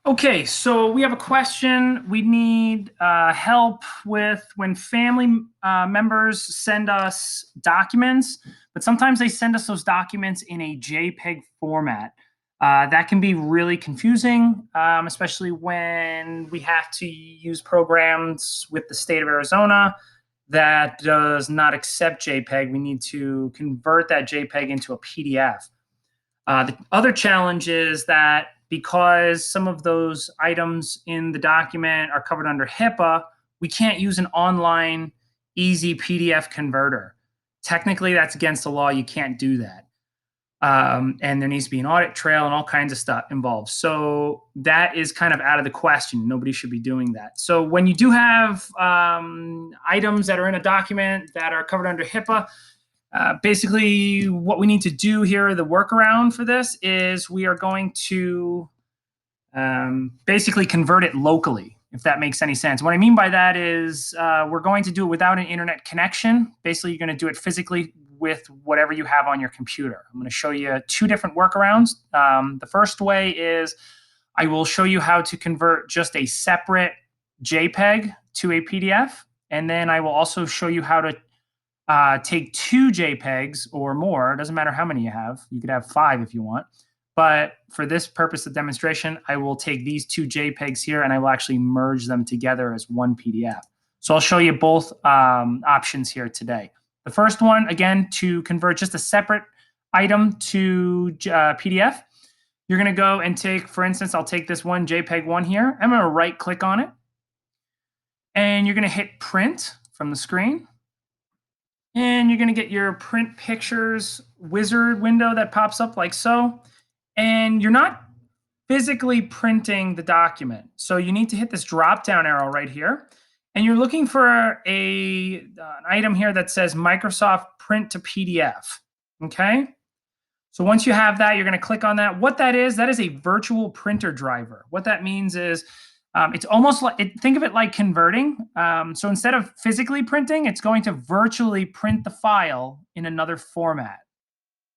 Okay, so we have a question. We need help with when family members send us documents, but sometimes they send us those documents in a JPEG format. That can be really confusing, especially when we have to use programs with the state of Arizona that does not accept JPEG. We need to convert that JPEG into a PDF. The other challenge is that because some of those items in the document are covered under HIPAA, we can't use an online easy PDF converter. Technically, that's against the law. You can't do that. And there needs to be an audit trail and all kinds of stuff involved. So that is kind of out of the question. Nobody should be doing that. So when you do have items that are in a document that are covered under HIPAA, basically, what we need to do here, the workaround for this is we are going to basically convert it locally, if that makes any sense. What I mean by that is we're going to do it without an internet connection. Basically, you're going to do it physically with whatever you have on your computer. I'm going to show you two different workarounds. The first way is I will show you how to convert just a separate JPEG to a PDF. And then I will also show you how to take two JPEGs or more. It doesn't matter how many you have. You could have 5 if you want. But for this purpose of demonstration, I will take these two JPEGs here and I will actually merge them together as one PDF. So I'll show you both options here today. The first one, again, to convert just a separate item to PDF, you're going to go and take, for instance, I'll take this one JPEG one here. I'm going to right click on it. And you're going to hit print from the screen. And you're going to get your print pictures wizard window that pops up like so. And you're not physically printing the document. So you need to hit this drop down arrow right here. And you're looking for an item here that says Microsoft Print to PDF. Okay. So once you have that, you're going to click on that. What that is a virtual printer driver. What that means is it's almost like, think of it like converting. So instead of physically printing, it's going to virtually print the file in another format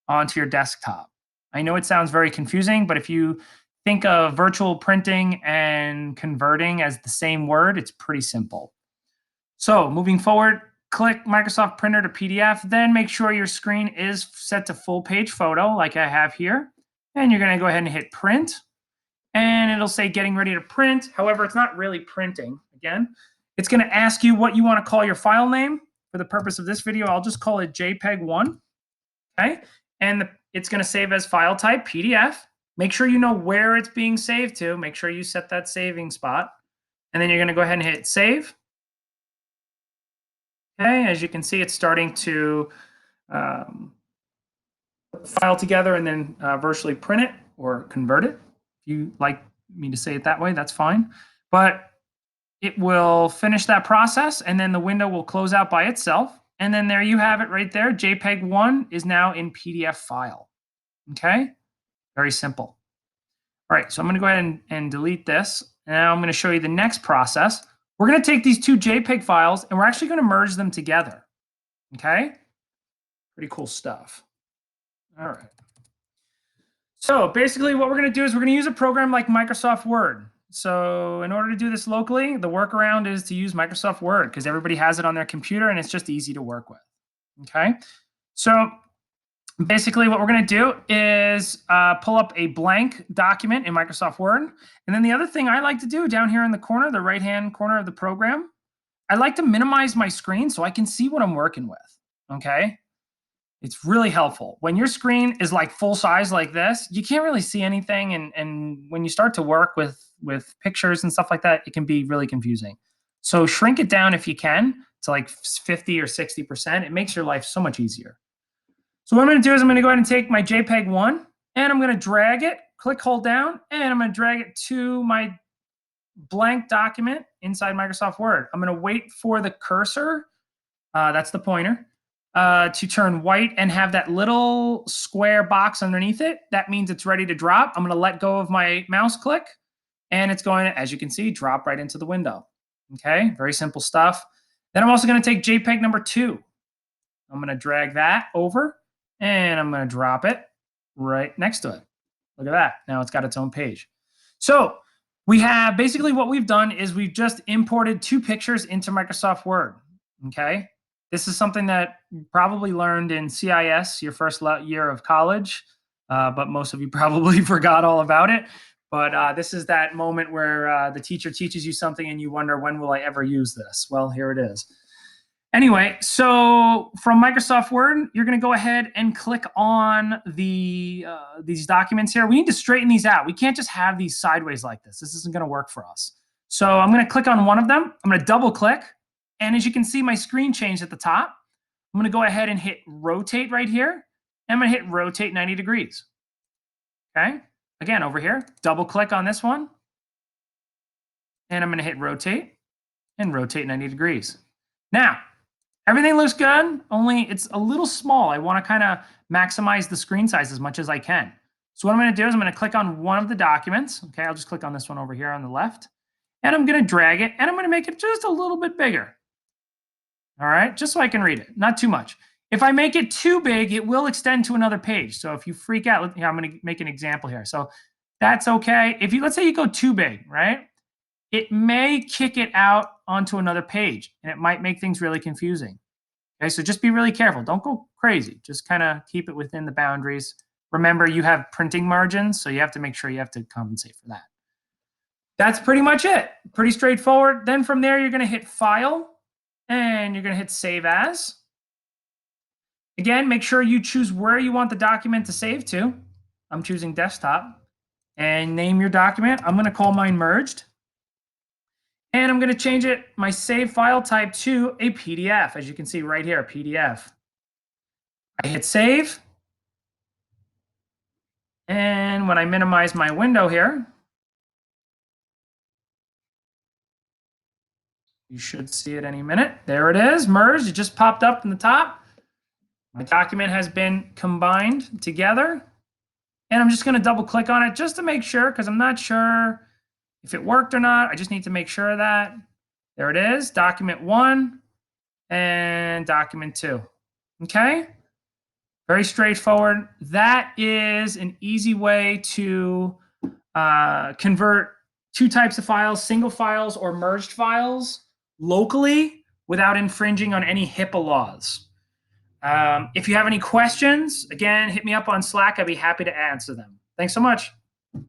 onto your desktop. I know it sounds very confusing, but if you think of virtual printing and converting as the same word, it's pretty simple. So moving forward, click Microsoft Printer to PDF, then make sure your screen is set to full page photo like I have here. And you're going to go ahead and hit print. And it'll say getting ready to print. However, it's not really printing. Again, it's going to ask you what you want to call your file name. For the purpose of this video, I'll just call it JPEG1. Okay. And it's going to save as file type PDF. Make sure you know where it's being saved to. Make sure you set that saving spot. And then you're going to go ahead and hit save. Okay. As you can see, it's starting to put the file together and then virtually print it or convert it. If you like me to say it that way, that's fine. But it will finish that process and then the window will close out by itself. And then there you have it right there. JPEG1 is now in PDF file. Okay, very simple. All right, so I'm going to go ahead and delete this. Now I'm going to show you the next process. We're going to take these two JPEG files and we're actually going to merge them together. Okay, pretty cool stuff. All right. So basically what we're going to do is we're going to use a program like Microsoft Word. So in order to do this locally, the workaround is to use Microsoft Word because everybody has it on their computer and it's just easy to work with. Okay. So basically what we're going to do is pull up a blank document in Microsoft Word. And then the other thing I like to do down here in the corner, the right-hand corner of the program, I like to minimize my screen so I can see what I'm working with. Okay. It's really helpful. When your screen is like full size like this, you can't really see anything. And when you start to work with pictures and stuff like that, it can be really confusing. So shrink it down if you can to like 50 or 60%. It makes your life so much easier. So what I'm going to do is I'm going to go ahead and take my JPEG one and I'm going to drag it, click, hold down, and I'm going to drag it to my blank document inside Microsoft Word. I'm going to wait for the cursor, that's the pointer, to turn white and have that little square box underneath it. That means it's ready to drop. I'm going to let go of my mouse click and it's going to, as you can see, drop right into the window. Okay, very simple stuff. Then I'm also going to take JPEG number 2. I'm going to drag that over and I'm going to drop it right next to it. Look at that. Now it's got its own page. So We have basically what we've done is we've just imported 2 pictures into Microsoft Word. Okay. This is something that you probably learned in CIS, your first year of college, but most of you probably forgot all about it. But this is that moment where the teacher teaches you something and you wonder, when will I ever use this? Well, here it is. Anyway, so from Microsoft Word, you're going to go ahead and click on these documents here. We need to straighten these out. We can't just have these sideways like this. This isn't going to work for us. So I'm going to click on one of them. I'm going to double click. And as you can see, my screen changed at the top. I'm going to go ahead and hit rotate right here. And I'm going to hit rotate 90 degrees. Okay. Again, over here, double click on this one. And I'm going to hit rotate and rotate 90 degrees. Now, everything looks good, only it's a little small. I want to kind of maximize the screen size as much as I can. So what I'm going to do is I'm going to click on one of the documents. Okay, I'll just click on this one over here on the left. And I'm going to drag it, and I'm going to make it just a little bit bigger. All right, just so I can read it, not too much. If I make it too big, it will extend to another page. So if you freak out, I'm going to make an example here. So that's okay. If you, let's say you go too big, right? It may kick it out onto another page, and it might make things really confusing. Okay, so just be really careful. Don't go crazy. Just kind of keep it within the boundaries. Remember, you have printing margins, so you have to make sure you have to compensate for that. That's pretty much it. Pretty straightforward. Then from there, you're going to hit File, and you're going to hit Save As. Again, make sure you choose where you want the document to save to. I'm choosing desktop. And name your document. I'm going to call mine Merged. And I'm going to change it, my save file type, to a PDF. As you can see right here, a PDF. I hit save. And when I minimize my window here, you should see it any minute. There it is, merged. It just popped up in the top. My document has been combined together. And I'm just going to double click on it just to make sure, because I'm not sure if it worked or not. I just need to make sure of that. There it is, document 1 and document 2. Okay, very straightforward. That is an easy way to convert 2 types of files, single files or merged files, locally without infringing on any HIPAA laws. If you have any questions, again, hit me up on Slack. I'd be happy to answer them. Thanks so much.